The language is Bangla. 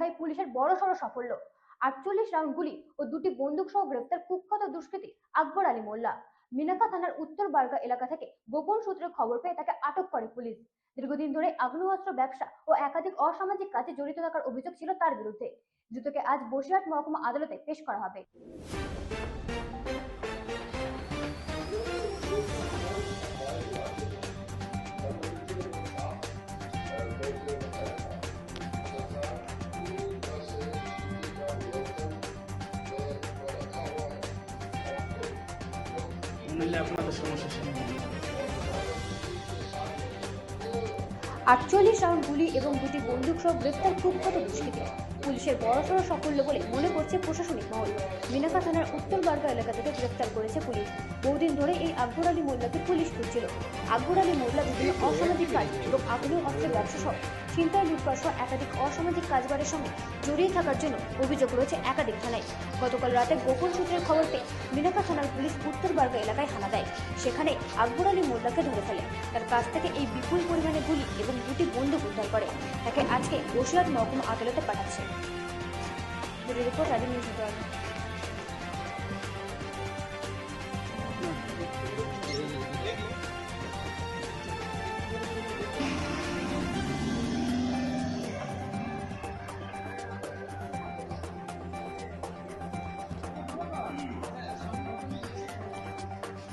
এলাকায় পুলিশের বড়সড় সাফল্য। ৪৮ রাউন্ড গুলি ও 2টি বন্দুক সহ গ্রেফতার কুখ্যাত দুষ্কৃতী আকবর আলী মোল্লা। মিনাকা থানার উত্তর বারগা এলাকা থেকে গোপন সূত্রে খবর পেয়ে তাকে আটক করে পুলিশ। দীর্ঘদিন ধরে আগ্নেয়াস্ত্র ব্যবসা ও একাধিক অসামাজিক কাজে জড়িত থাকার অভিযোগ ছিল তার বিরুদ্ধে। ধৃতকে আজ বসিরহাট মহকুমা আদালতে পেশ করা হবে। ৪৮ রাউন্ড গুলি এবং 2টি বন্দুক সহ গ্রেফতার কুখ্যাত দুষ্কৃতী। পুলিশের বড়সড় সাফল্য বলে মনে করছে প্রশাসনিক মহল। মিনাকা থানার উত্তর বারগা এলাকা থেকে গ্রেফতার করেছে পুলিশ। বহুদিন ধরে এই আকবর আলী মোল্লাকে পুলিশ খুঁজছিল। আকবর আলী মোল্লা বিভিন্ন অসামাজিক কাজ এবং আগ্নেয় অস্ত্রের ব্যবসা সহ ছিনতাই, লুটপাট সহ একাধিক অসামাজিক কাজবারের সঙ্গে জড়িয়ে থাকার জন্য অভিযোগ রয়েছে একাধিক থানায়। গতকাল রাতে গোপন সূত্রের খবর পেয়ে মিনাকা থানার পুলিশ উত্তর বারগা এলাকায় হানা দেয়। সেখানে আকবর আলী মোল্লাকে ধরে ফেলে। তার কাছ থেকে এই বিপুল পরিমাণে গুলি এবং 2টি বন্দুক উদ্ধার করে। তাকে আজকে বসিরহাট মহকুমা আদালতে পাঠাচ্ছে। রিপোর্ট রাজনীতি।